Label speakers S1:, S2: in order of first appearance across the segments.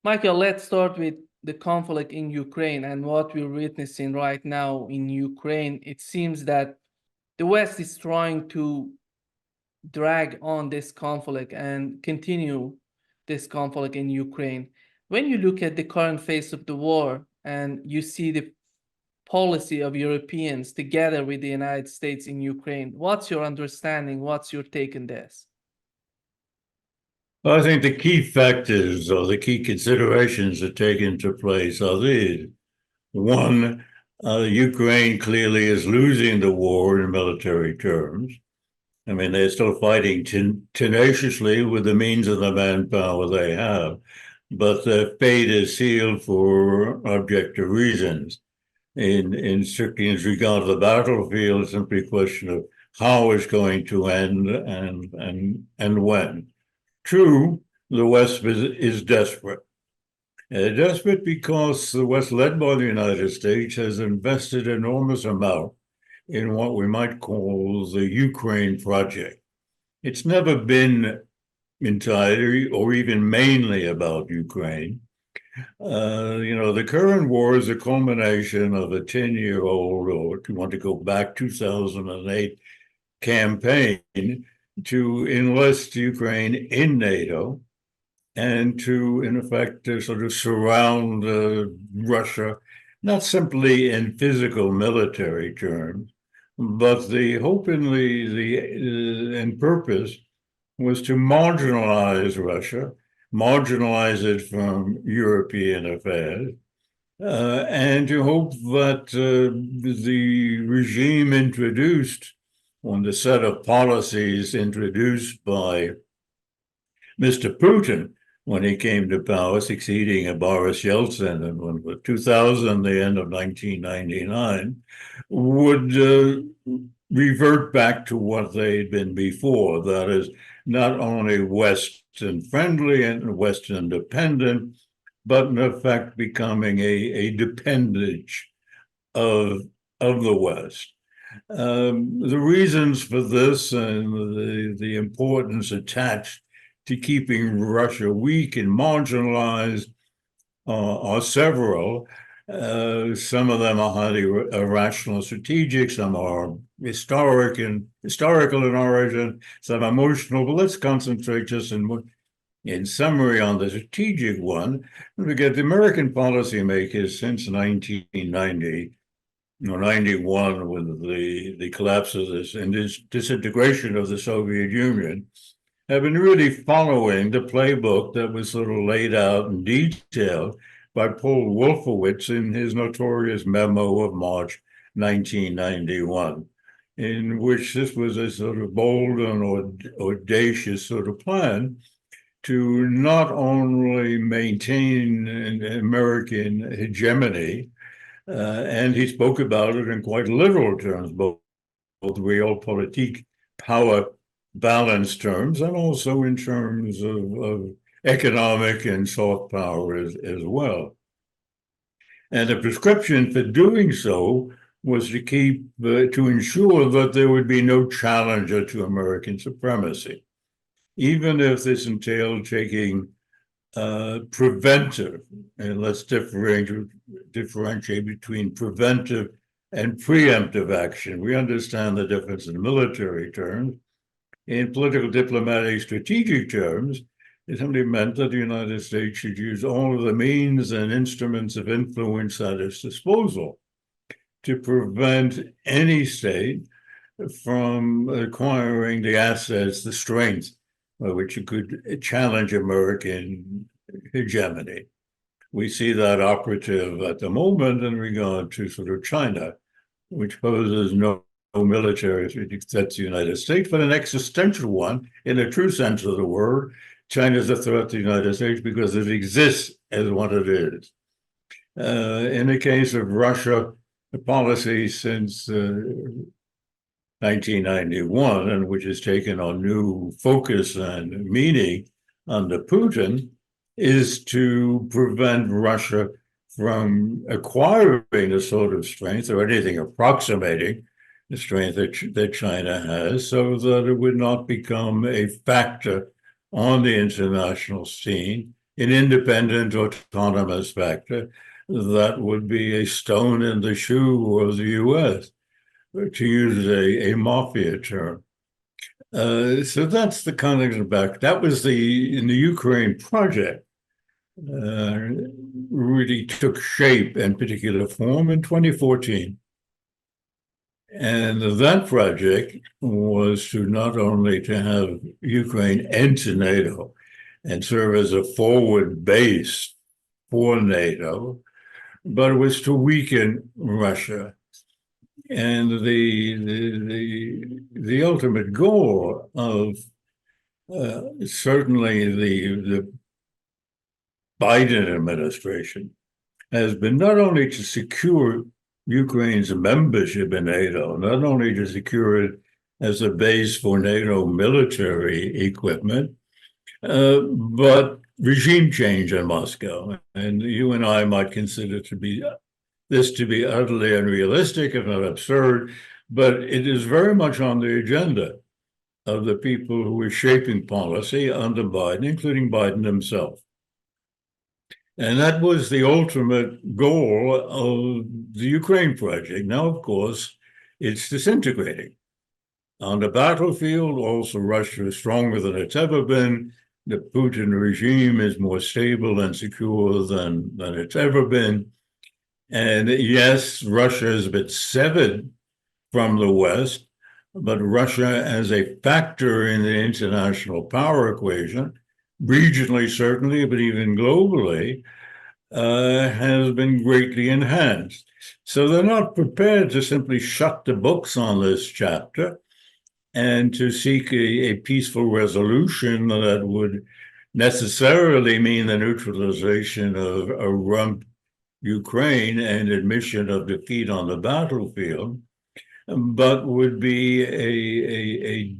S1: Michael, let's start with the conflict in Ukraine and what we're witnessing right now in Ukraine. It seems that the West is trying to drag on this conflict and continue this conflict in Ukraine. When you look at the current phase of the war and you see the policy of Europeans together with the United States in Ukraine, what's your understanding? What's your take on this?
S2: I think the key factors or the key considerations that take into place are these. One, Ukraine clearly is losing the war in military terms. I mean, they're still fighting tenaciously with the means of the manpower they have, but their fate is sealed for objective reasons. In strictly as regard to the battlefield, it's simply a question of how it's going to end and when. True, the West is desperate. Desperate because the West, led by the United States, has invested enormous amount in what we might call the Ukraine project. It's never been entirely or even mainly about Ukraine. The current war is a culmination of a 10-year-old, or if you want to go back, 2008 campaign to enlist Ukraine in NATO and to, in effect, sort of surround Russia, not simply in physical military terms, but the hope and purpose was to marginalize Russia, marginalize it from European affairs, and to hope that the regime introduced on the set of policies introduced by Mr. Putin when he came to power, succeeding a Boris Yeltsin in 2000, the end of 1999, would revert back to what they'd been before. That is, not only Western friendly and Western dependent, but in effect becoming a dependence of the West. The reasons for this and the importance attached to keeping Russia weak and marginalized are several. Some of them are highly rational, strategic. Some are historical in origin. Some emotional. But let's concentrate just in summary on the strategic one. Because the American policymakers since 1990. 91, with the collapse of this and disintegration of the Soviet Union, have been really following the playbook that was sort of laid out in detail by Paul Wolfowitz in his notorious memo of March 1991, in which this was a sort of bold and audacious sort of plan to not only maintain an American hegemony, and he spoke about it in quite literal terms, both realpolitik, power balance terms, and also in terms of economic and soft power as well. And the prescription for doing so was to ensure that there would be no challenger to American supremacy, even if this entailed taking preventive, and let's differentiate between preventive and preemptive action. We understand the difference in military terms. In political, diplomatic, strategic terms, it simply meant that the United States should use all of the means and instruments of influence at its disposal to prevent any state from acquiring the assets, the strength, which could challenge American hegemony. We see that operative at the moment in regard to sort of China, which poses no military threat to the United States, but an existential one in the true sense of the word. China is a threat to the United States because it exists as what it is. In the case of Russia, the policy since 1991, and which has taken on new focus and meaning under Putin, is to prevent Russia from acquiring the sort of strength or anything approximating the strength that China has, so that it would not become a factor on the international scene an independent, autonomous factor, that would be a stone in the shoe of the U.S., to use a mafia term. So that's the kind of back. That was in the Ukraine project. Really took shape and particular form in 2014. And that project was to not only to have Ukraine enter NATO and serve as a forward base for NATO, but it was to weaken Russia. And the ultimate goal of certainly the Biden administration has been not only to secure Ukraine's membership in NATO, not only to secure it as a base for NATO military equipment, but regime change in Moscow. And you and I might consider this to be utterly unrealistic, if not absurd, but it is very much on the agenda of the people who are shaping policy under Biden, including Biden himself. And that was the ultimate goal of the Ukraine project. Now, of course, it's disintegrating. On the battlefield, also, Russia is stronger than it's ever been. The Putin regime is more stable and secure than it's ever been. And yes, Russia has been severed from the West, but Russia as a factor in the international power equation, regionally certainly, but even globally, has been greatly enhanced. So they're not prepared to simply shut the books on this chapter and to seek a peaceful resolution that would necessarily mean the neutralization of a rump Ukraine and admission of defeat on the battlefield, but would be a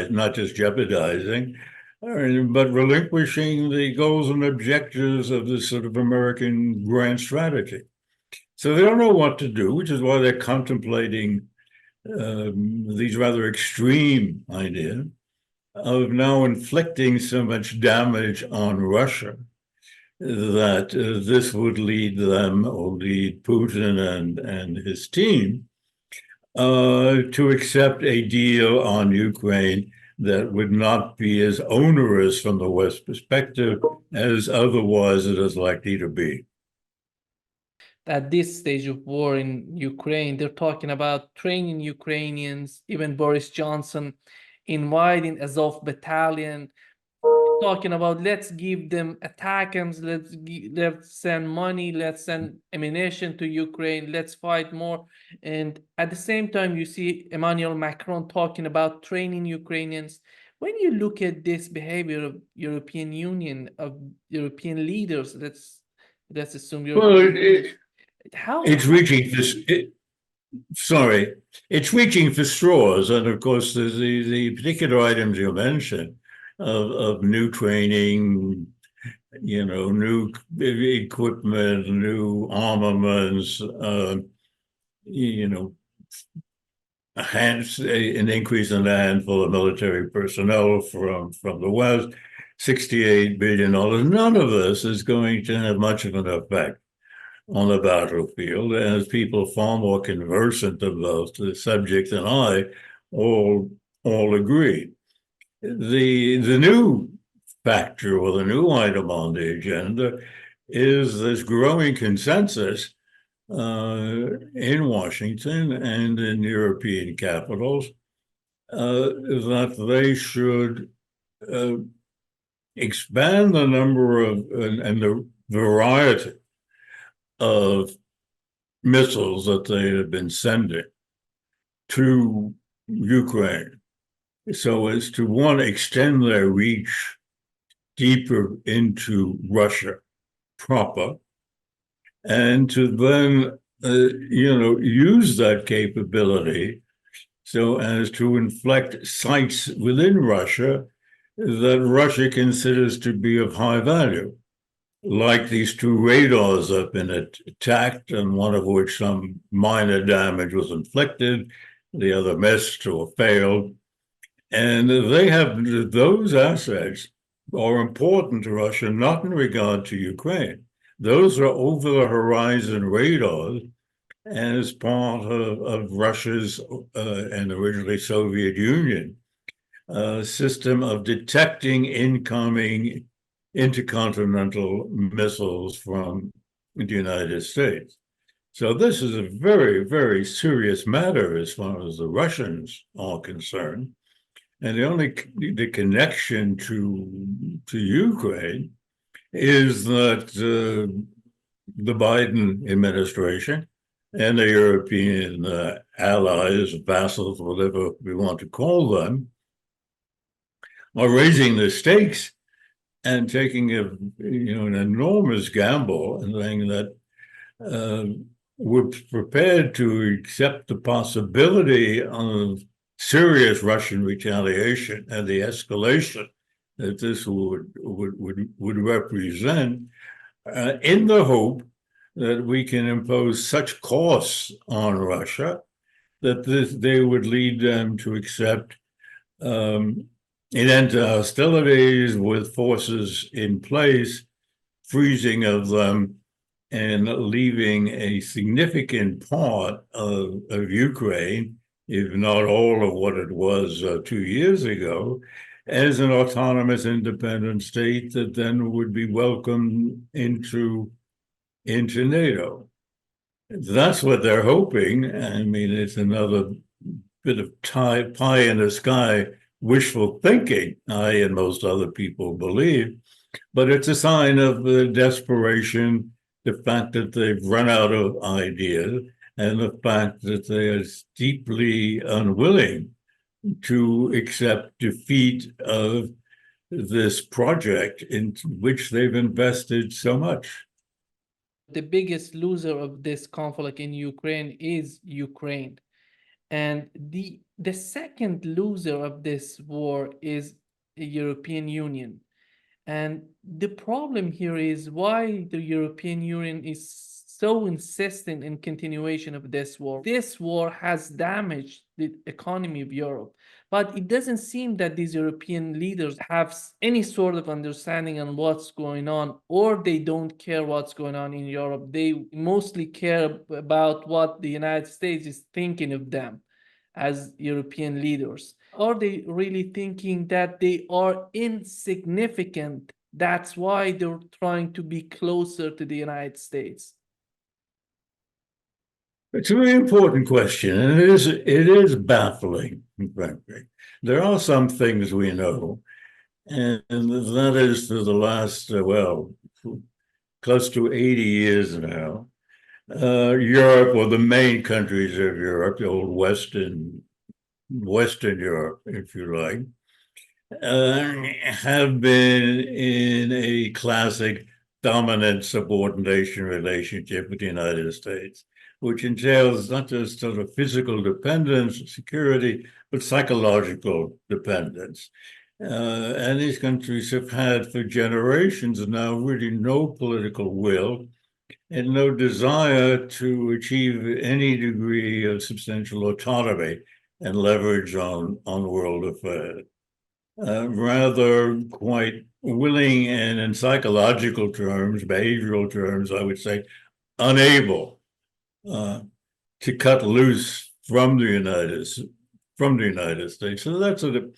S2: not just jeopardizing, but relinquishing the goals and objectives of this sort of American grand strategy. So they don't know what to do, which is why they're contemplating these rather extreme ideas of now inflicting so much damage on Russia that this would lead them, or lead Putin and his team, to accept a deal on Ukraine that would not be as onerous from the West perspective as otherwise it is likely to be.
S1: At this stage of war in Ukraine, they're talking about training Ukrainians, even Boris Johnson inviting Azov battalion, talking about let's give them ATACMS, let's send money, let's send ammunition to Ukraine, let's fight more. And at the same time, you see Emmanuel Macron talking about training Ukrainians. When you look at this behavior of European Union, of European leaders, let's assume European leaders,
S2: it's reaching this. It's reaching for straws, and of course, the particular items you mentioned of new training, new equipment, new armaments, an increase in the handful of military personnel from the West, $68 billion. None of this is going to have much of an effect on the battlefield, as people far more conversant about the subject than I all agree. The new factor, or the new item on the agenda, is this growing consensus in Washington and in European capitals that they should expand the number of and the variety of missiles that they have been sending to Ukraine, so as to, one, extend their reach deeper into Russia proper, and to then, use that capability so as to inflect sites within Russia that Russia considers to be of high value, like these two radars that have been attacked, and one of which some minor damage was inflicted, the other missed or failed. And they have those assets are important to Russia, not in regard to Ukraine. Those are over the horizon radars as part of Russia's and originally Soviet Union system of detecting incoming intercontinental missiles from the United States. So this is a very, very serious matter as far as the Russians are concerned. And the connection to Ukraine is that the Biden administration and the European allies, vassals, whatever we want to call them, are raising the stakes and taking an enormous gamble and saying that we're prepared to accept the possibility of serious Russian retaliation and the escalation that this would represent, in the hope that we can impose such costs on Russia that they would lead them to accept an end to hostilities with forces in place, freezing of them, and leaving a significant part of Ukraine, if not all of what it was 2 years ago, as an autonomous independent state that then would be welcomed into NATO. That's what they're hoping. I mean, it's another bit of pie in the sky wishful thinking, I and most other people believe, but it's a sign of desperation, the fact that they've run out of ideas, and the fact that they are deeply unwilling to accept defeat of this project in which they've invested so much.
S1: The biggest loser of this conflict in Ukraine is Ukraine. And the second loser of this war is the European Union. And the problem here is why the European Union is so insistent in continuation of this war. This war has damaged the economy of Europe, but it doesn't seem that these European leaders have any sort of understanding on what's going on, or they don't care what's going on in Europe. They mostly care about what the United States is thinking of them as European leaders. Are they really thinking that they are insignificant? That's why they're trying to be closer to the United States.
S2: It's a very important question, and it is baffling, frankly. There are some things we know, and that is for the last, close to 80 years now, Europe, or the main countries of Europe, the old Western Europe, if you like, have been in a classic dominant subordination relationship with the United States, which entails not just sort of physical dependence, security, but psychological dependence. And these countries have had for generations now really no political will and no desire to achieve any degree of substantial autonomy and leverage on world affairs. Rather quite willing and in psychological terms, behavioral terms, I would say, unable to cut loose from the United States. So that's a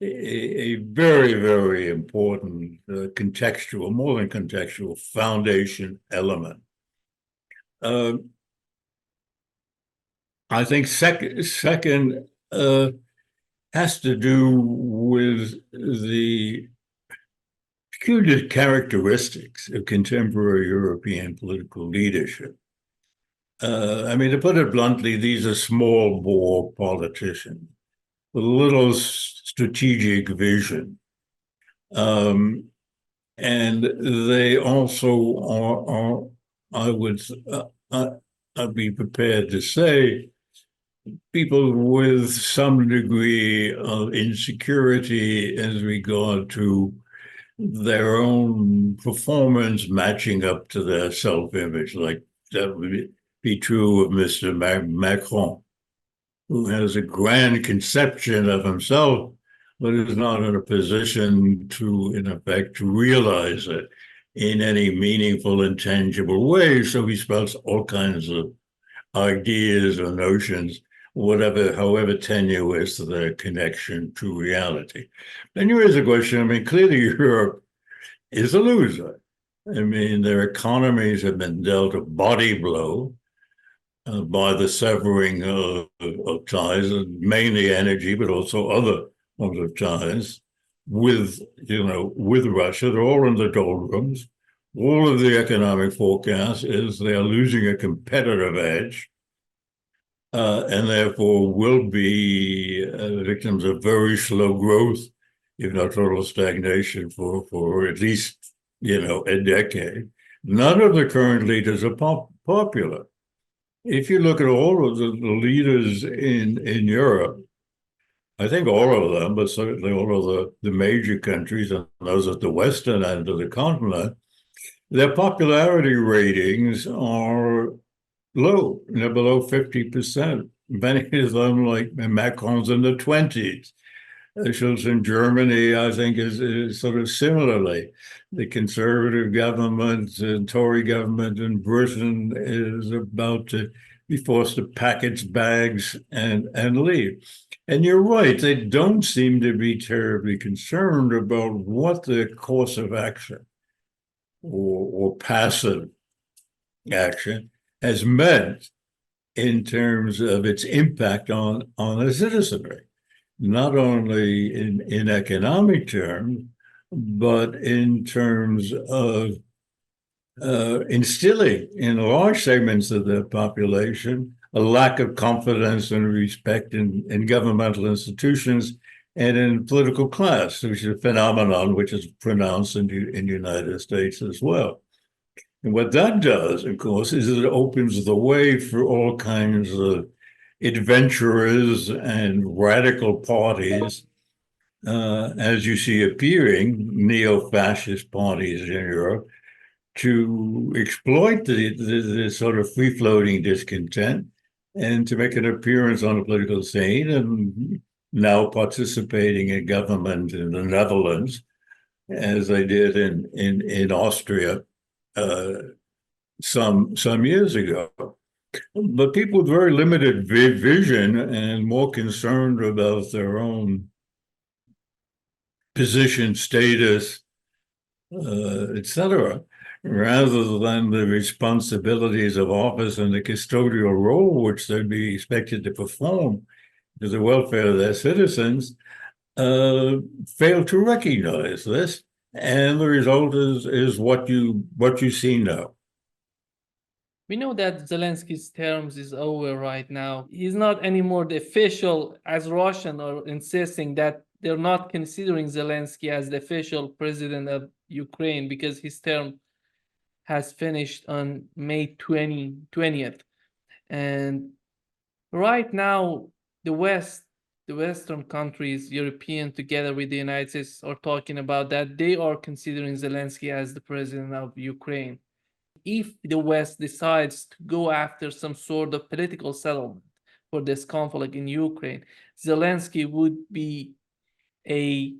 S2: very, very important contextual, more than contextual, foundation element. I think second has to do with the peculiar characteristics of contemporary European political leadership. I mean, to put it bluntly, these are small bore politicians with little strategic vision. And they also are I'd be prepared to say, people with some degree of insecurity as regard to their own performance matching up to their self-image. Like that would be true of Mr. Macron, who has a grand conception of himself, but is not in a position to, in effect, to realize it in any meaningful and tangible way. So he spouts all kinds of ideas or notions, whatever, however tenuous their connection to reality. Then you raise a question. I mean, clearly Europe is a loser. I mean, their economies have been dealt a body blow by the severing of ties, mainly energy, but also other forms of ties with, with Russia. They're all in the doldrums. All of the economic forecast is they are losing a competitive edge, and therefore will be victims of very slow growth, if not total stagnation, for at least a decade. None of the current leaders are popular. If you look at all of the leaders in Europe, I think all of them, but certainly all of the major countries and those at the western end of the continent, their popularity ratings are low. They're below 50%. Many of them, like Macron's, in the 20s. Schulz in Germany, I think, is sort of similarly. The conservative government and Tory government in Britain is about to be forced to pack its bags and leave. And you're right, they don't seem to be terribly concerned about what the course of action or passive action has meant in terms of its impact on the citizenry, not only in economic terms, but in terms of instilling in large segments of the population a lack of confidence and respect in governmental institutions and in political class, which is a phenomenon which is pronounced in the United States as well. And what that does, of course, is it opens the way for all kinds of adventurers and radical parties, as you see appearing, neo-fascist parties in Europe, to exploit the sort of free-floating discontent and to make an appearance on the political scene, and now participating in government in the Netherlands, as they did in Austria some years ago. But people with very limited vision and more concerned about their own position, status, etc., rather than the responsibilities of office and the custodial role which they'd be expected to perform to the welfare of their citizens, fail to recognize this. And the result is what you see now.
S1: We know that Zelensky's terms is over right now. He's not anymore the official, as Russian are insisting that they're not considering Zelensky as the official president of Ukraine because his term has finished on May 20th. And right now, the Western countries, European together with the United States, are talking about that they are considering Zelensky as the president of Ukraine. If the West decides to go after some sort of political settlement for this conflict in Ukraine, Zelensky would be a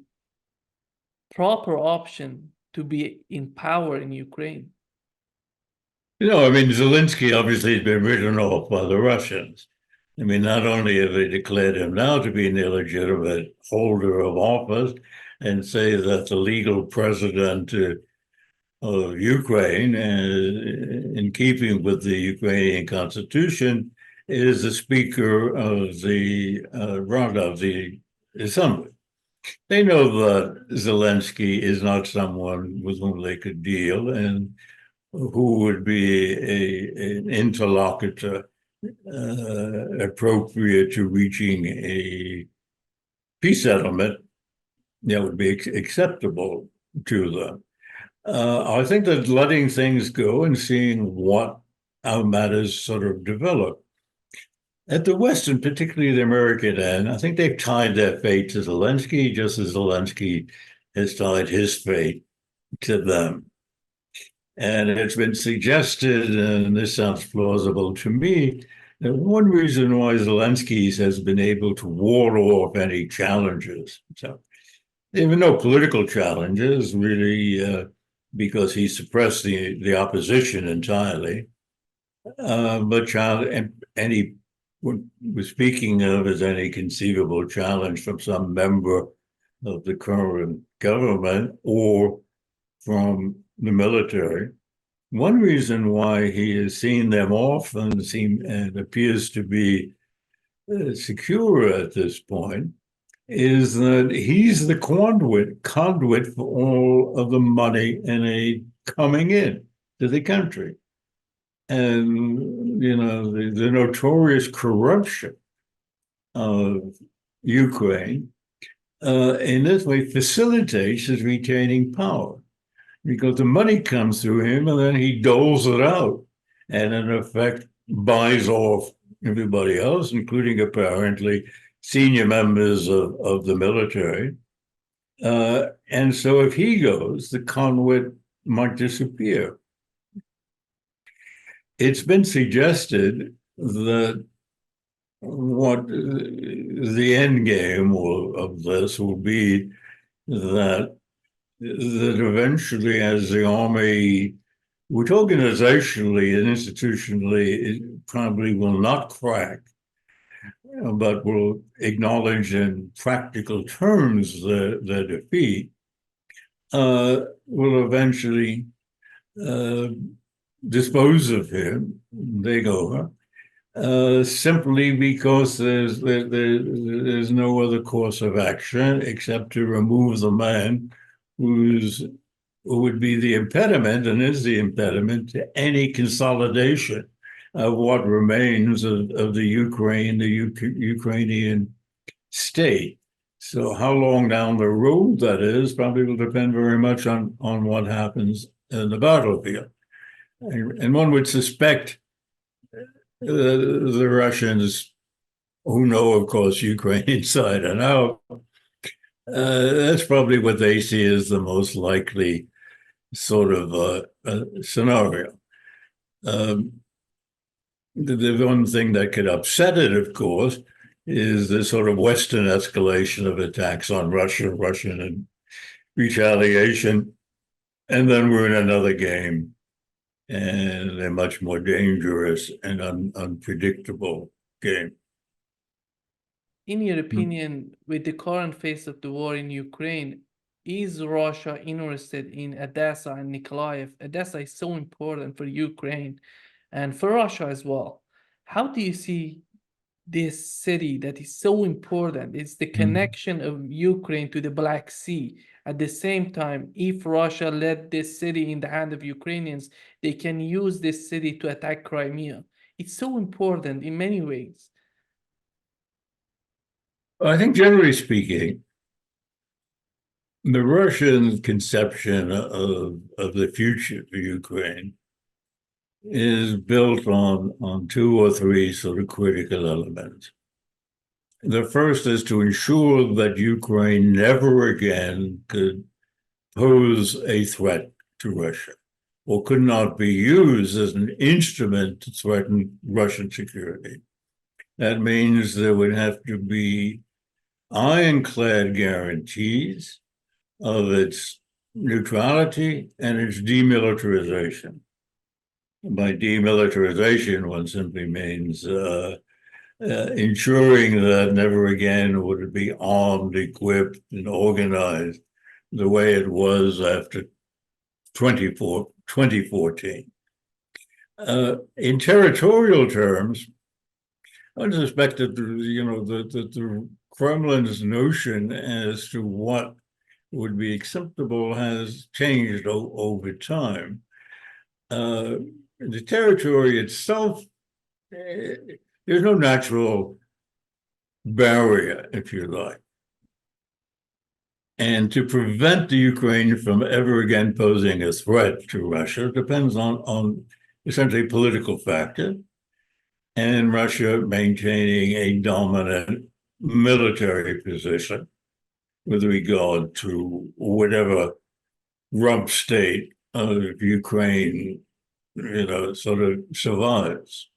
S1: proper option to be in power in Ukraine.
S2: I mean, Zelensky obviously has been written off by the Russians. I mean, not only have they declared him now to be an illegitimate holder of office and say that the legal president of Ukraine, in keeping with the Ukrainian constitution, is the speaker of the assembly. They know that Zelensky is not someone with whom they could deal and who would be an interlocutor appropriate to reaching a peace settlement that would be acceptable to them. I think that letting things go and seeing how matters sort of develop. At the Western, particularly the American end, I think they've tied their fate to Zelensky, just as Zelensky has tied his fate to them. And it's been suggested, and this sounds plausible to me, that one reason why Zelensky has been able to ward off any challenges, so There were no political challenges, really, because he suppressed the opposition entirely. And he was speaking of as any conceivable challenge from some member of the current government or from the military. One reason why he has seen them off and appears to be secure at this point is that he's the conduit for all of the money and aid coming in to the country. And, the notorious corruption of Ukraine in this way facilitates his retaining power because the money comes through him and then he doles it out and in effect buys off everybody else, including apparently senior members of the military. And so if he goes, the conduit might disappear. It's been suggested that what the end game of this will be that eventually as the army, which organizationally and institutionally it probably will not crack, but will acknowledge in practical terms the defeat, will eventually dispose of him, take over, simply because there's no other course of action except to remove the man who would be the impediment and is the impediment to any consolidation of what remains of the Ukrainian state. So how long down the road that is probably will depend very much on what happens in the battlefield. And one would suspect the Russians, who know, of course, Ukraine inside and out, that's probably what they see as the most likely sort of scenario. The one thing that could upset it, of course, is the sort of Western escalation of attacks on Russian and retaliation. And then we're in another game. And a much more dangerous and unpredictable game.
S1: In your opinion, with the current phase of the war in Ukraine, is Russia interested in Odessa and Nikolaev? Odessa is so important for Ukraine and for Russia as well. How do you see this city that is so important? It's the connection of Ukraine to the Black Sea. At the same time, if Russia let this city in the hand of Ukrainians, they can use this city to attack Crimea. It's so important in many ways.
S2: I think generally speaking, the Russian conception of the future for Ukraine is built on two or three sort of critical elements. The first is to ensure that Ukraine never again could pose a threat to Russia or could not be used as an instrument to threaten Russian security. That means there would have to be ironclad guarantees of its neutrality and its demilitarization. By demilitarization, one simply means ensuring that never again would it be armed, equipped, and organized the way it was after 2014. In territorial terms, I suspect that the Kremlin's notion as to what would be acceptable has changed over time. The territory itself, there's no natural barrier, if you like. And to prevent the Ukraine from ever again posing a threat to Russia depends on essentially political factors and Russia maintaining a dominant military position with regard to whatever rump state of Ukraine, sort of survives.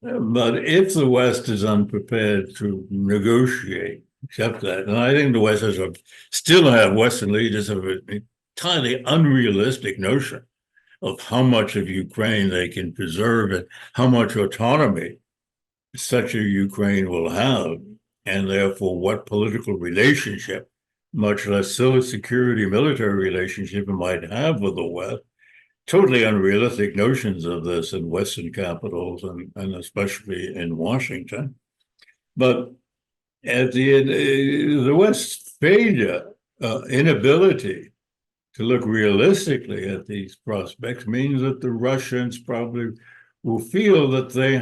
S2: But if the West is unprepared to negotiate accept that. And I think the West has still have Western leaders have an entirely unrealistic notion of how much of Ukraine they can preserve and how much autonomy such a Ukraine will have, and therefore what political relationship, much less security military relationship, it might have with the West. Totally unrealistic notions of this in Western capitals and especially in Washington. But at the end, the West's failure, inability to look realistically at these prospects means that the Russians probably will feel that they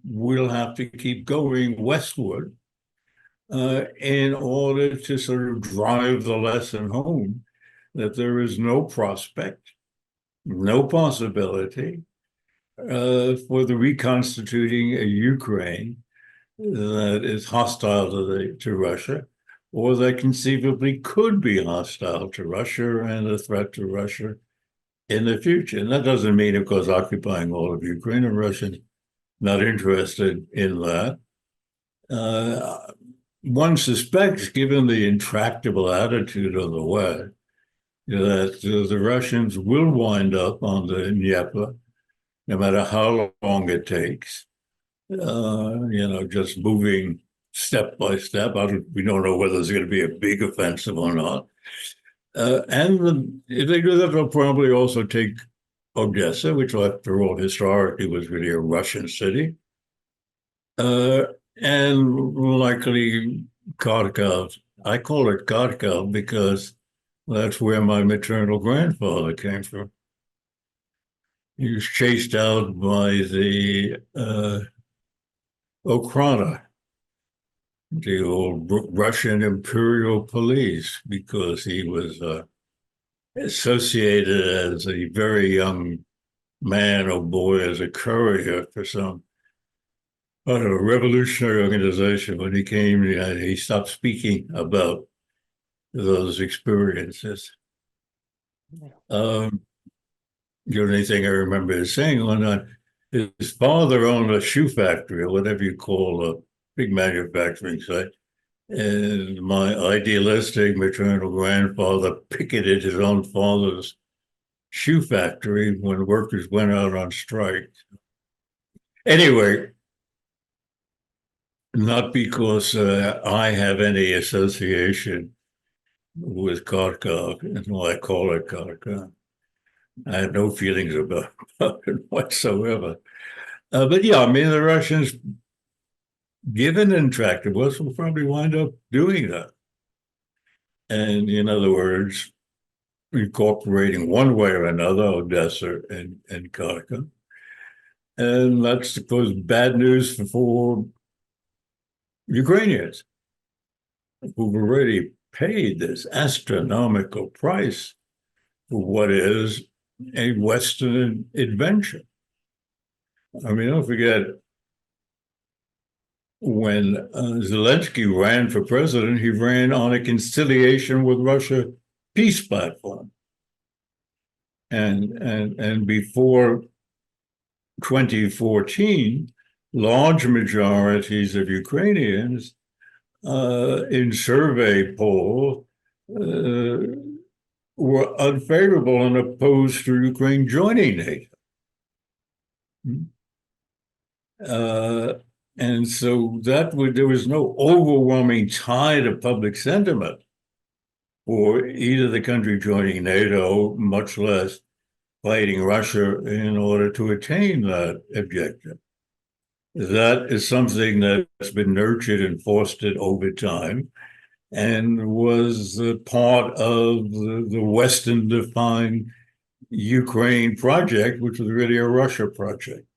S2: will have to keep going westward in order to sort of drive the lesson home that there is no prospect, no possibility for the reconstituting a Ukraine that is hostile to Russia, or that conceivably could be hostile to Russia and a threat to Russia in the future. And that doesn't mean, of course, occupying all of Ukraine, and Russians not interested in that. One suspects, given the intractable attitude of the West, that the Russians will wind up on the Dnieper, no matter how long it takes. Just moving step by step. We don't know whether there's going to be a big offensive or not. If they do that, they'll probably also take Odessa, which, after all, historically was really a Russian city, and likely Kharkov. I call it Kharkov because that's where my maternal grandfather came from. He was chased out by the Okhrana, the old Russian Imperial Police, because he was associated as a very young man or boy as a courier for some revolutionary organization. When he came, he stopped speaking about those experiences. The only thing I remember is saying his father owned a shoe factory, or whatever you call a big manufacturing site. And my idealistic maternal grandfather picketed his own father's shoe factory when workers went out on strike. Anyway, not because I have any association with Kharkov, and I call it Kharkov. I have no feelings about it whatsoever. But yeah, I mean, the Russians, given intractables, will probably wind up doing that. And in other words, incorporating one way or another Odessa and Kharkov. And that's, of course, bad news for Ukrainians who've already paid this astronomical price for what is a Western invention. I mean, don't forget, when Zelensky ran for president, he ran on a conciliation with Russia peace platform. And before 2014, large majorities of Ukrainians in survey polls were unfavorable and opposed to Ukraine joining NATO. And so there was no overwhelming tide of public sentiment for either the country joining NATO, much less fighting Russia in order to attain that objective. That is something that's been nurtured and fostered over time and was part of the Western-defined Ukraine project, which was really a Russia project.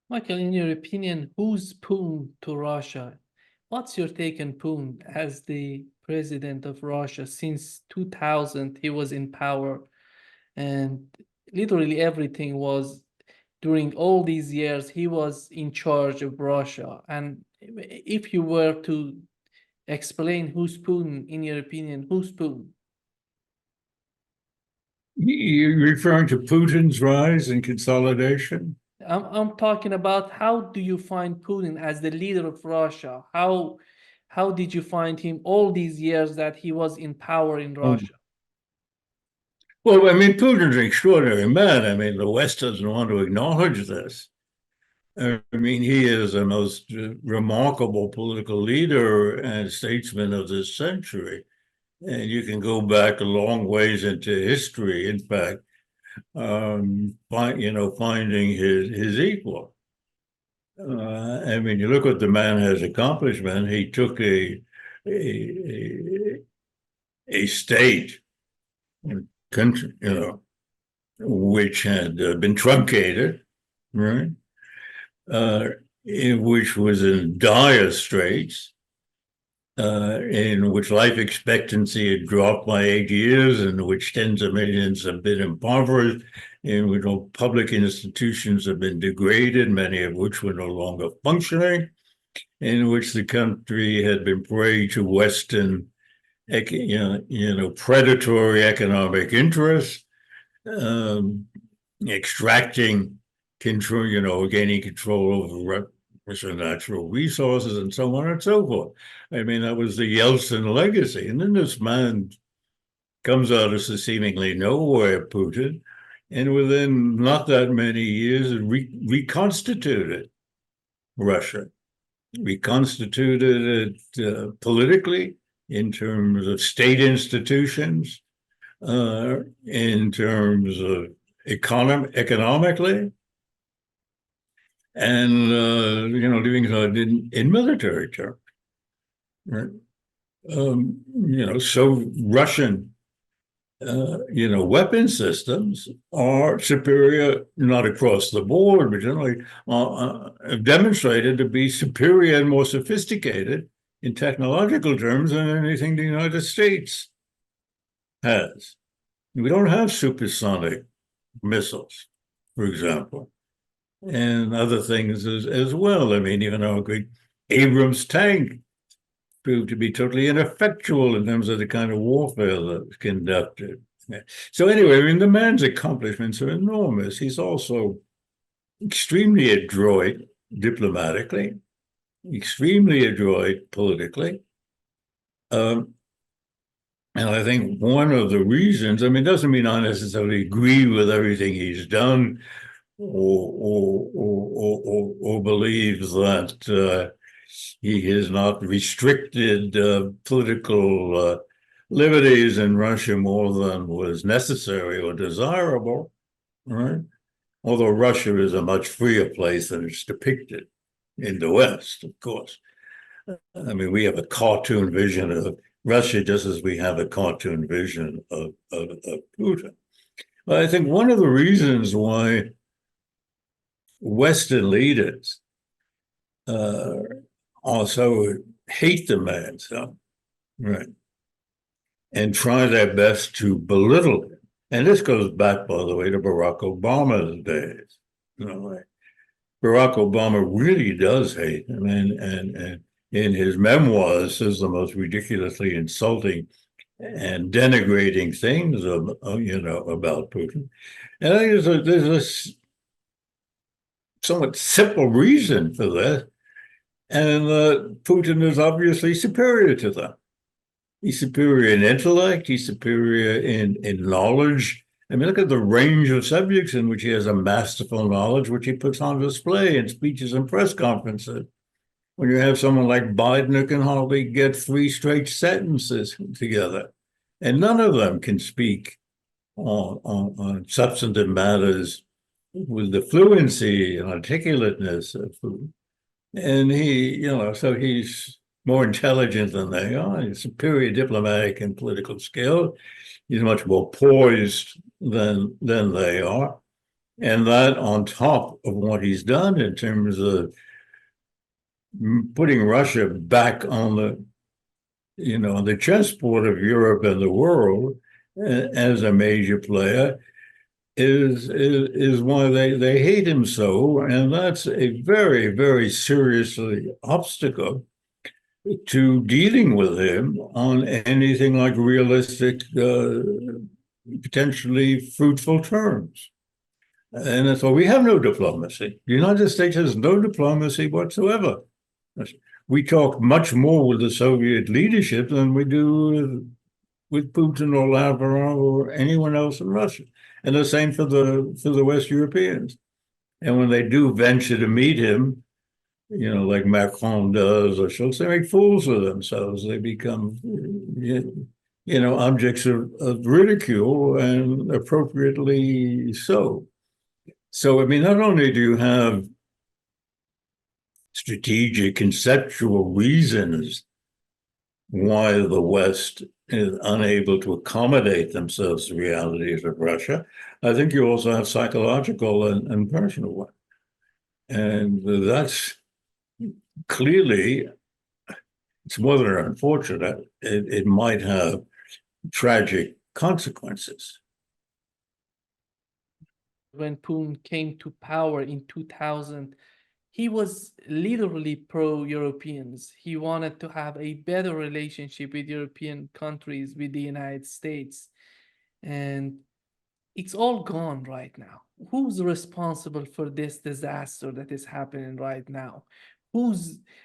S1: Michael, in your opinion, who's Putin to Russia? What's your take on Putin as the president of Russia? Since 2000, he was in power, and literally everything was, during all these years, he was in charge of Russia. And if you were to explain who's Putin, in your opinion, who's Putin?
S2: You're referring to Putin's rise and consolidation?
S1: I'm talking about how do you find Putin as the leader of Russia? How did you find him all these years that he was in power in Russia?
S2: Well, I mean, Putin's an extraordinary man. I mean, the West doesn't want to acknowledge this. I mean, he is the most remarkable political leader and statesman of this century. And you can go back a long ways into history, in fact, finding his equal. I mean, you look what the man has accomplished, man. He took a state, country, which had been truncated, right? Which was in dire straits, in which life expectancy had dropped by 8 years, in which tens of millions have been impoverished, in which public institutions have been degraded, many of which were no longer functioning, in which the country had been prey to Western, predatory economic interests, extracting control, gaining control over natural resources and so on and so forth. I mean, that was the Yeltsin legacy. And then this man comes out of seemingly nowhere, Putin, and within not that many years, reconstituted Russia, reconstituted it politically, in terms of state institutions, in terms of economically, and doing so in military terms. Right? So Russian, weapon systems are superior, not across the board, but generally demonstrated to be superior and more sophisticated in technological terms than anything the United States has. We don't have supersonic missiles, for example, and other things as well. I mean, even our great Abrams tank proved to be totally ineffectual in terms of the kind of warfare that was conducted. So anyway, I mean, the man's accomplishments are enormous. He's also extremely adroit diplomatically, extremely adroit politically. And I think one of the reasons, I mean, it doesn't mean I necessarily agree with everything he's done or believes that he has not restricted political liberties in Russia more than was necessary or desirable, right? Although Russia is a much freer place than it's depicted in the West, of course. I mean, we have a cartoon vision of Russia just as we have a cartoon vision of Putin. But I think one of the reasons why Western leaders also hate the man so, right, and try their best to belittle him. And this goes back, by the way, to Barack Obama's days. Barack Obama really does hate him, and in his memoirs says the most ridiculously insulting and denigrating things about Putin. And I think there's a somewhat simple reason for that. And Putin is obviously superior to them. He's superior in intellect. He's superior in knowledge. I mean, look at the range of subjects in which he has a masterful knowledge, which he puts on display in speeches and press conferences. When you have someone like Biden who can hardly get 3 straight sentences together, and none of them can speak on substantive matters with the fluency and articulateness of Putin. And so he's more intelligent than they are. He's superior diplomatic and political skill. He's much more poised than they are. And that on top of what he's done in terms of putting Russia back on the chessboard of Europe and the world as a major player is why they hate him so. And that's a very, very serious obstacle to dealing with him on anything like realistic, potentially fruitful terms. And so we have no diplomacy. The United States has no diplomacy whatsoever. We talk much more with the Soviet leadership than we do with Putin or Lavrov or anyone else in Russia. And the same for the West Europeans. And when they do venture to meet him, like Macron does or Schultz, they make fools of themselves. They become, objects of ridicule, and appropriately so. So, I mean, not only do you have strategic, conceptual reasons why the West is unable to accommodate themselves to the realities of Russia, I think you also have psychological and personal ones. And that's clearly, it's more than unfortunate. It might have tragic consequences.
S1: When Putin came to power in 2000, he was literally pro-Europeans. He wanted to have a better relationship with European countries, with the United States. And it's all gone right now. Who's responsible for this disaster that is happening right now?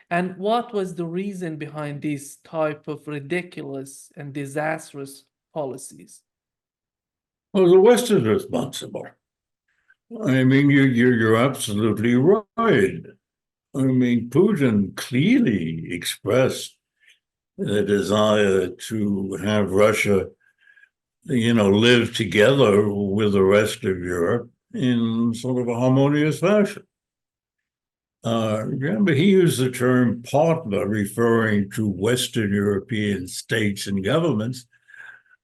S1: And what was the reason behind this type of ridiculous and disastrous policies?
S2: Well, the West is responsible. I mean, you're absolutely right. I mean, Putin clearly expressed the desire to have Russia, live together with the rest of Europe in sort of a harmonious fashion. Remember, he used the term partner, referring to Western European states and governments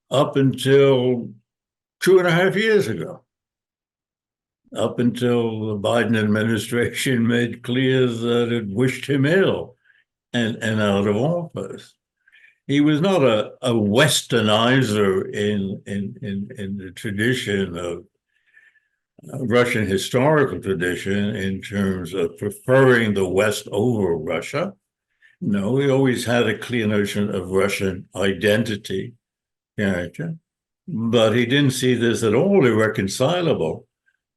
S2: up until 2.5 years ago, up until the Biden administration made clear that it wished him ill and out of office. He was not a Westernizer in the tradition of Russian historical tradition in terms of preferring the West over Russia. No, he always had a clear notion of Russian identity, character, but he didn't see this at all irreconcilable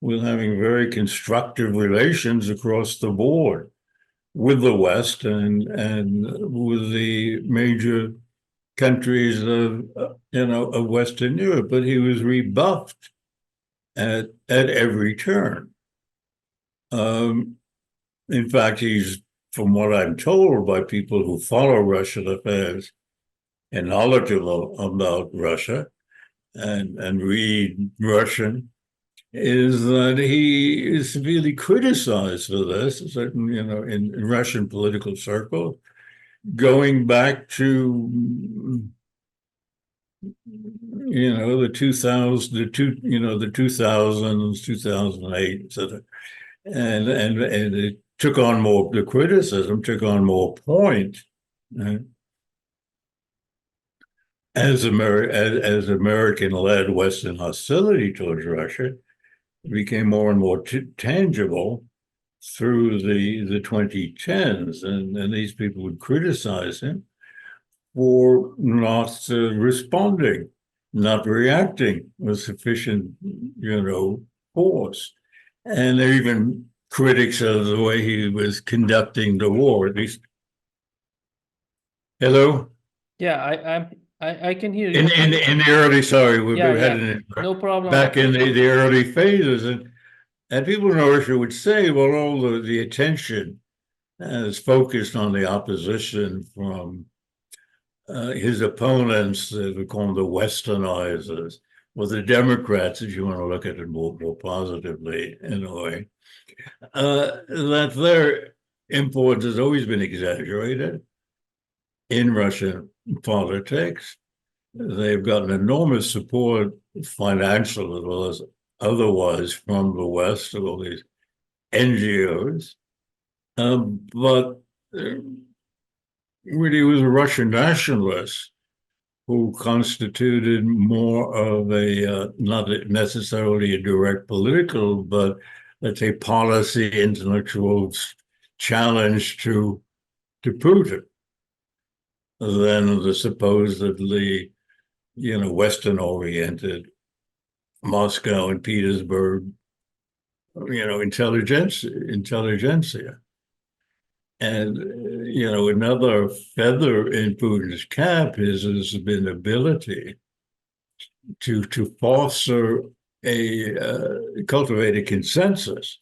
S2: with having very constructive relations across the board with the West and with the major countries of Western Europe. But he was rebuffed at every turn. In fact, he's, from what I'm told by people who follow Russian affairs and knowledgeable about Russia and read Russian, is that he is severely criticized for this, in Russian political circles, going back to the 2000s, 2008, etc. And it took on more, the criticism took on more point, right? As American-led Western hostility towards Russia became more and more tangible through the 2010s, and these people would criticize him for not responding, not reacting with sufficient, force. And they're even critics of the way he was conducting the war, at least. Hello?
S1: Yeah, I can hear you.
S2: In the early, sorry, we had
S1: no problem.
S2: Back in the early phases, and people in Russia would say, well, all the attention is focused on the opposition from his opponents, we call them the Westernizers, or the Democrats, if you want to look at it more positively in a way, that their influence has always been exaggerated in Russian politics. They've gotten enormous support, financial as well as otherwise, from the West, of all these NGOs. But really, it was a Russian nationalist who constituted more of a, not necessarily a direct political, but let's say policy, intellectual challenge to Putin than the supposedly, Western-oriented Moscow and Petersburg intelligentsia. And, another feather in Putin's cap is his ability to foster cultivate a consensus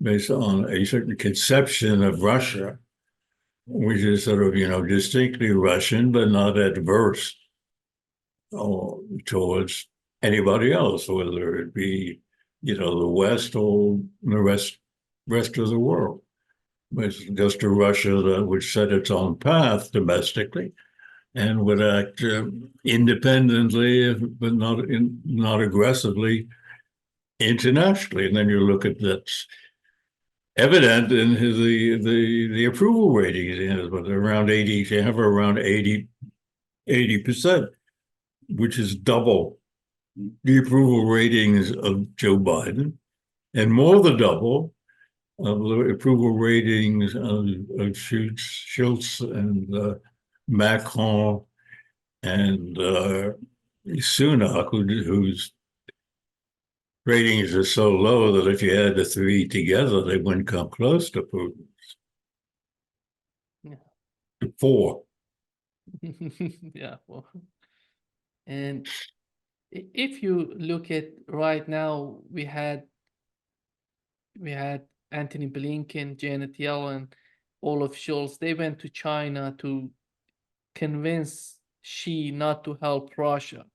S2: based on a certain conception of Russia, which is sort of, distinctly Russian, but not adverse towards anybody else, whether it be, the West or the rest of the world. It's just a Russia that would set its own path domestically and would act independently, but not aggressively internationally. And then you look at that's evident in the approval ratings. He has around 80. They have around 80%, which is double the approval ratings of Joe Biden, and more than double of the approval ratings of Schultz and Macron and Sunak, whose ratings are so low that if you add the three together, they wouldn't come close to Putin's.
S1: Yeah.
S2: 4.
S1: Yeah. Well, and if you look at right now, we had Antony Blinken, Janet Yellen, Olaf Scholz. They went to China to convince Xi not to help Russia.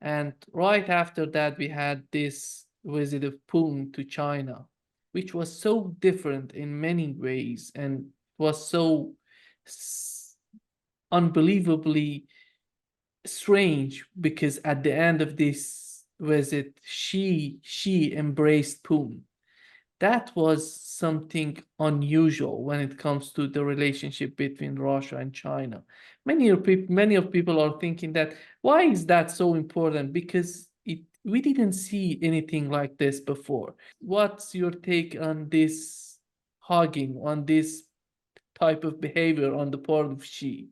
S1: And right after that, we had this visit of Putin to China, which was so different in many ways and was so unbelievably strange, because at the end of this visit, Xi embraced Putin. That was something unusual when it comes to the relationship between Russia and China. Many of people are thinking that, why is that so important? Because we didn't see anything like this before. What's your take on this hugging, on this type of behavior on the part of Xi?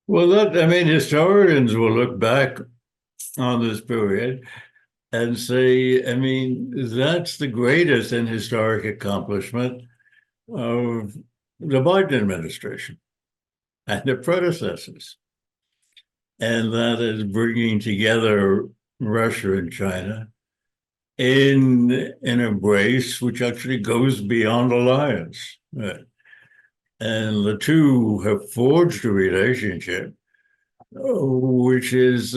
S2: Well, historians will look back on this period and say, that's the greatest and historic accomplishment of the Biden administration and their predecessors. And that is bringing together Russia and China in an embrace which actually goes beyond alliance. Right? And the two have forged a relationship which is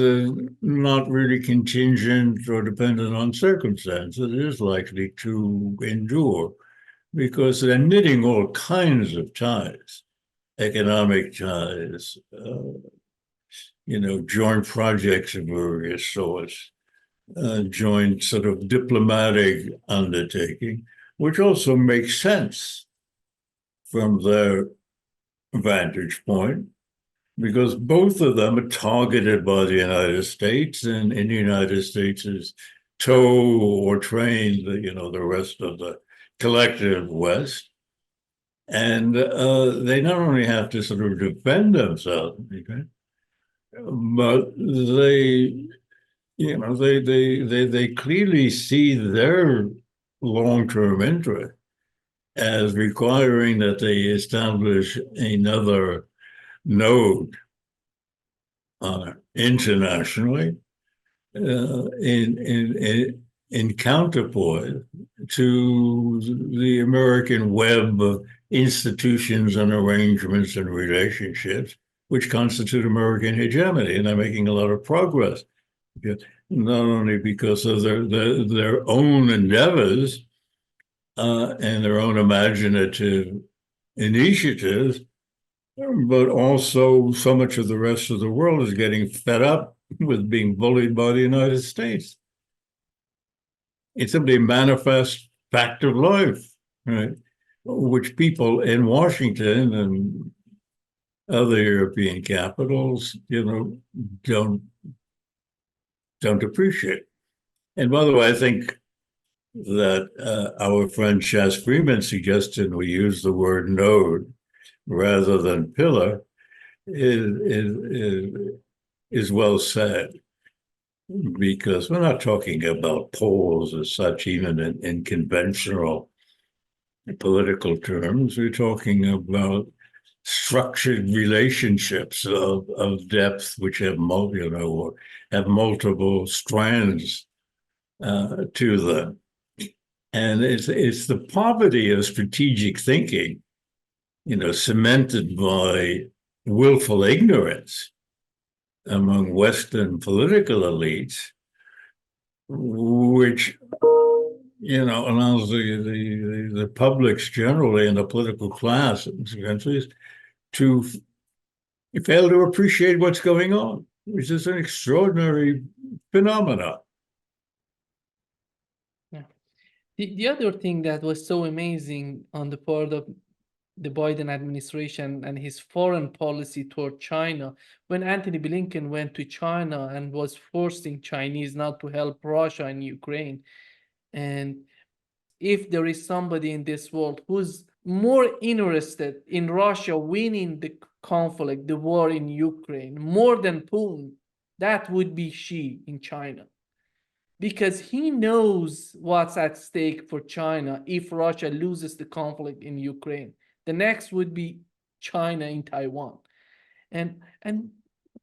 S2: not really contingent or dependent on circumstances. It is likely to endure because they're knitting all kinds of ties, economic ties, joint projects of various sorts, joint sort of diplomatic undertaking, which also makes sense from their vantage point, because both of them are targeted by the United States, and in the United States is tow or train the rest of the collective West. And they not only have to sort of defend themselves, okay, but they clearly see their long-term interest as requiring that they establish another node internationally in counterpoint to the American web of institutions and arrangements and relationships which constitute American hegemony, and they're making a lot of progress. Not only because of their own endeavors and their own imaginative initiatives, but also so much of the rest of the world is getting fed up with being bullied by the United States. It's simply a manifest fact of life, right? Which people in Washington and other European capitals, don't appreciate. And by the way, I think that our friend Chas Freeman suggested we use the word node rather than pillar is well said. because we're not talking about poles as such, even in conventional political terms. We're talking about structured relationships of depth, which have multiple strands to them. And it's the poverty of strategic thinking, cemented by willful ignorance among Western political elites, which allows the publics generally and the political class in these countries to fail to appreciate what's going on, which is an extraordinary phenomenon.
S1: Yeah. The other thing that was so amazing on the part of the Biden administration and his foreign policy toward China, when Antony Blinken went to China and was forcing Chinese not to help Russia and Ukraine. And if there is somebody in this world who's more interested in Russia winning the conflict, the war in Ukraine, more than Putin, that would be Xi in China. Because he knows what's at stake for China if Russia loses the conflict in Ukraine. The next would be China in Taiwan. And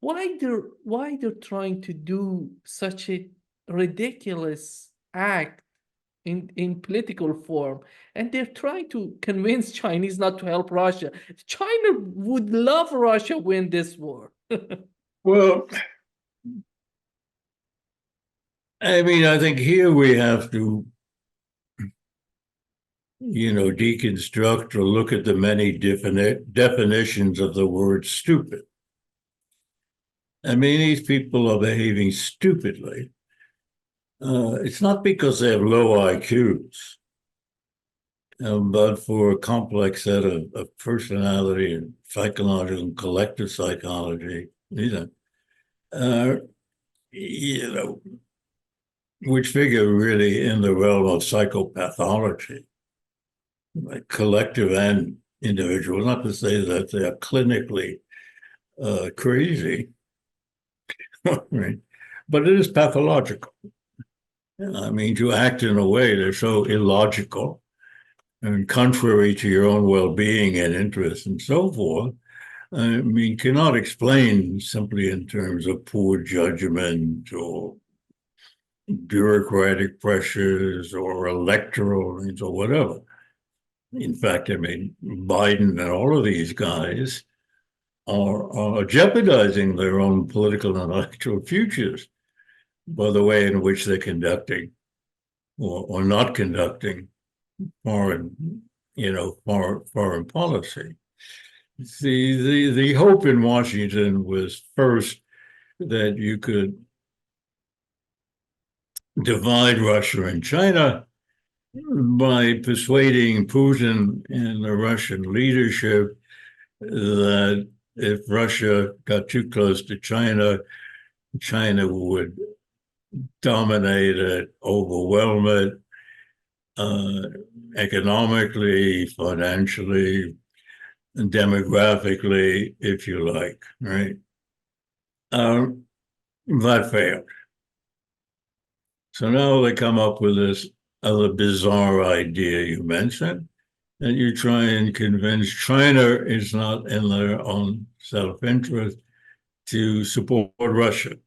S1: why they're trying to do such a ridiculous act in political form, and they're trying to convince Chinese not to help Russia. China would love Russia win this war.
S2: Well, I mean, I think here we have to, deconstruct or look at the many different definitions of the word stupid. I mean, these people are behaving stupidly. It's not because they have low IQs, but for a complex set of personality and psychological and collective psychology, which figure really in the realm of psychopathology, like collective and individual, not to say that they are clinically crazy, right? But it is pathological. I mean, to act in a way that's so illogical and contrary to your own well-being and interests and so forth, I mean, cannot explain simply in terms of poor judgment or bureaucratic pressures or electoral things or whatever. In fact, I mean, Biden and all of these guys are jeopardizing their own political and electoral futures by the way in which they're conducting or not conducting foreign policy. The hope in Washington was first that you could divide Russia and China by persuading Putin and the Russian leadership that if Russia got too close to China, China would dominate it, overwhelm it, economically, financially, and demographically, if you like, right? That failed. So now they come up with this other bizarre idea you mentioned, and you try and convince China is not in their own self-interest to support Russia.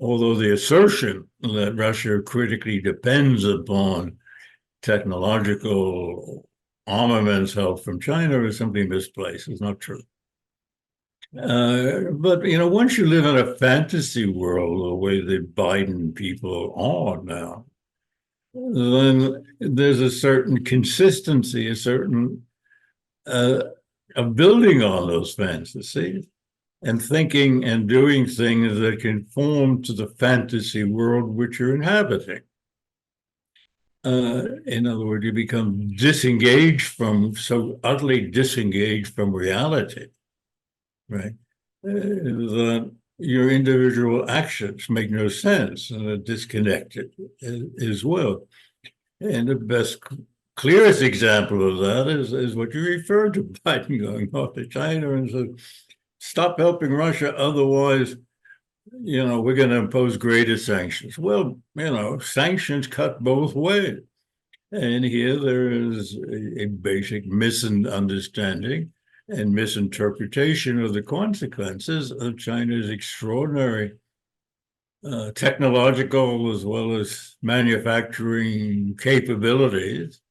S2: Although the assertion that Russia critically depends upon technological armaments help from China is simply misplaced. It's not true. But, once you live in a fantasy world, the way the Biden people are now, then there's a certain consistency, a certain of building on those fantasies and thinking and doing things that conform to the fantasy world which you're inhabiting. In other words, you become so utterly disengaged from reality, right? That your individual actions make no sense and are disconnected as well. And the clearest example of that is what you referred to, Biden going off to China and said, stop helping Russia, otherwise we're going to impose greater sanctions. Well, sanctions cut both ways. And here there is a basic misunderstanding and misinterpretation of the consequences of China's extraordinary technological as well as manufacturing capabilities,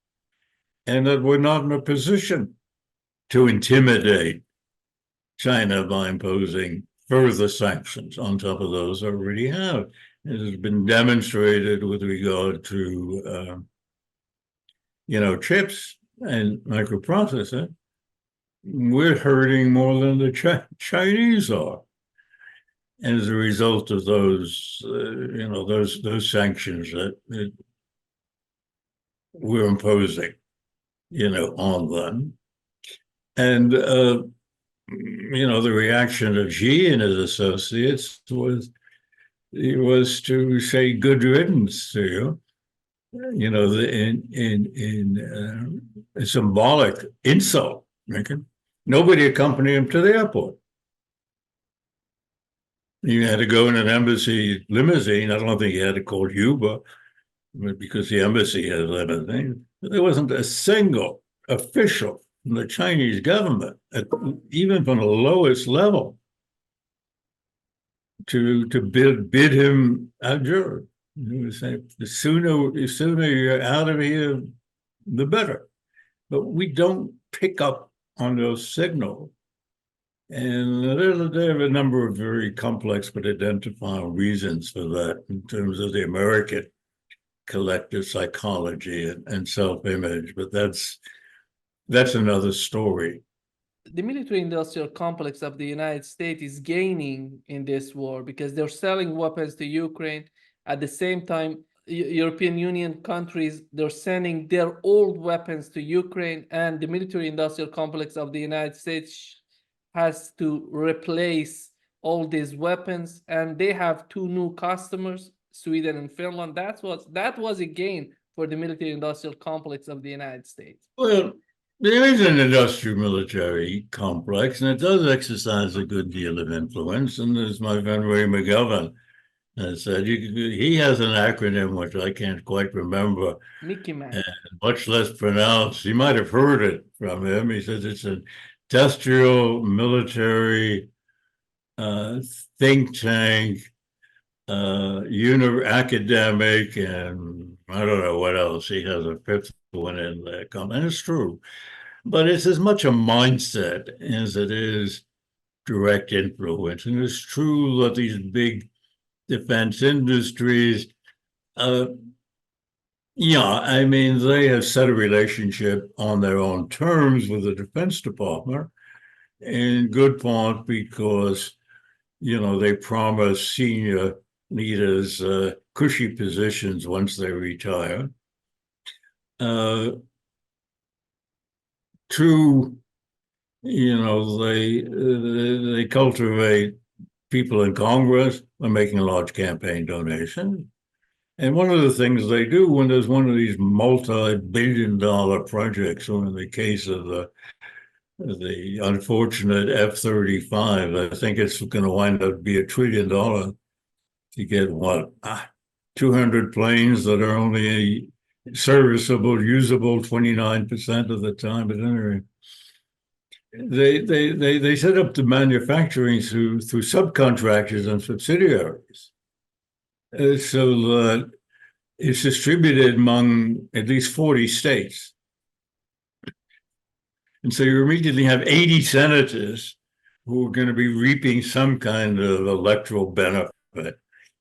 S2: and that we're not in a position to intimidate China by imposing further sanctions on top of those I already have. It has been demonstrated with regard to, chips and microprocessor. We're hurting more than the Chinese are as a result of those, those sanctions that we're imposing, on them. And, the reaction of Xi and his associates was to say good riddance to you, in a symbolic insult. Nobody accompanied him to the airport. You had to go in an embassy limousine. I don't think you had to call Uber because the embassy has limousine. But there wasn't a single official from the Chinese government, even from the lowest level, to bid him adieu. The sooner you're out of here, the better. But we don't pick up on those signals. And there are a number of very complex but identifiable reasons for that in terms of the American collective psychology and self-image. But that's another story.
S1: The military-industrial complex of the United States is gaining in this war because they're selling weapons to Ukraine. At the same time, European Union countries, they're sending their old weapons to Ukraine, and the military-industrial complex of the United States has to replace all these weapons, and they have two new customers, Sweden and Finland. That was a gain for the military-industrial complex of the United States.
S2: Well, there is an industrial military complex, and it does exercise a good deal of influence. And as my friend Ray McGovern has said, he has an acronym which I can't quite remember,
S1: Mickey Mouse,
S2: and much less pronounce. You might have heard it from him. He says it's an industrial military think tank, academic, and I don't know what else. He has a fifth one in there, and it's true. But it's as much a mindset as it is direct influence. And it's true that these big defense industries, they have set a relationship on their own terms with the Defense Department, in good part because, they promise senior leaders cushy positions once they retire. Two, they cultivate people in Congress by making a large campaign donation. And one of the things they do when there's one of these multi-billion-dollar projects, or in the case of the unfortunate F-35, I think it's going to wind up be $1 trillion to get 200 planes that are only serviceable, usable 29% of the time. But anyway, they set up the manufacturing through subcontractors and subsidiaries, so that it's distributed among at least 40 states. And so you immediately have 80 senators who are going to be reaping some kind of electoral benefit.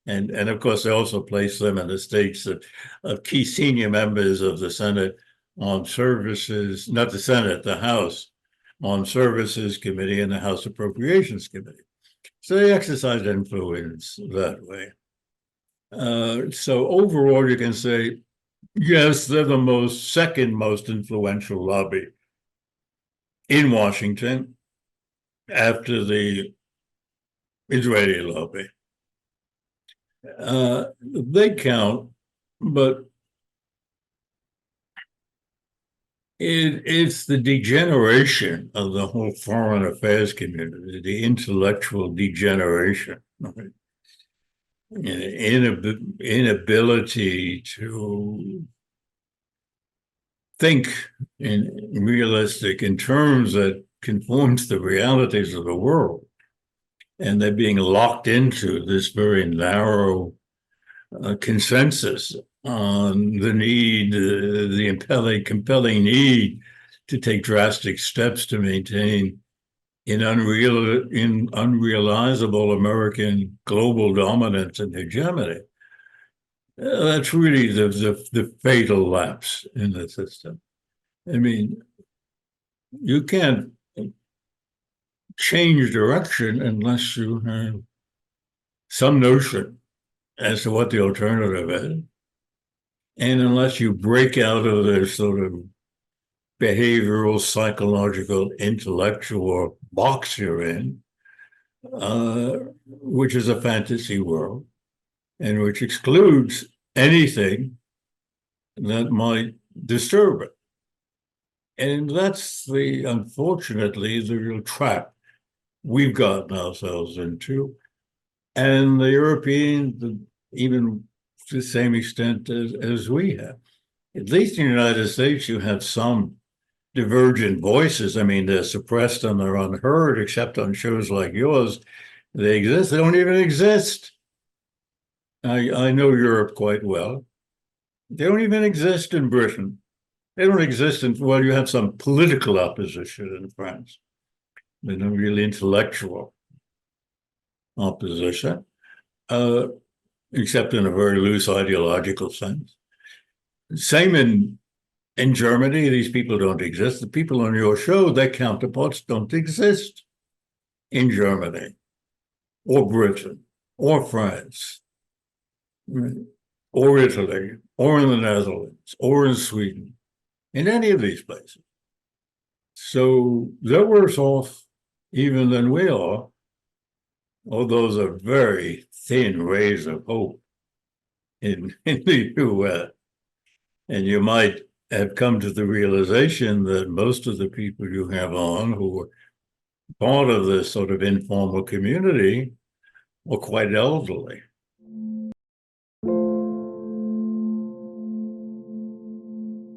S2: And of course, they also place them in the states of key senior members of the Senate on Services, not the Senate, the House on Services Committee and the House Appropriations Committee. So they exercise influence that way. So overall, you can say, yes, they're the second most influential lobby in Washington after the Israeli lobby. They count, but it's the degeneration of the whole foreign affairs community, the intellectual degeneration. Right? inability to think in realistic in terms that conform to the realities of the world. And they're being locked into this very narrow consensus on the need, the compelling need to take drastic steps to maintain in unrealizable American global dominance and hegemony. That's really the fatal lapse in the system. I mean, you can't change direction unless you have some notion as to what the alternative is. And unless you break out of this sort of behavioral, psychological, intellectual box you're in, which is a fantasy world, and which excludes anything that might disturb it. And that's unfortunately, the real trap we've gotten ourselves into. And the Europeans, even to the same extent as we have. At least in the United States, you have some divergent voices. I mean, they're suppressed and they're unheard, except on shows like yours. They exist. They don't even exist. I know Europe quite well. They don't even exist in Britain. They don't exist well, you have some political opposition in France. There's no really intellectual opposition, except in a very loose ideological sense. Same in Germany, these people don't exist. The people on your show, their counterparts don't exist in Germany or Britain or France or Italy or in the Netherlands or in Sweden, in any of these places. So they're worse off even than we are. Oh, those are very thin rays of hope in the US. And you might have come to the realization that most of the people you have on who are part of this sort of informal community are quite elderly.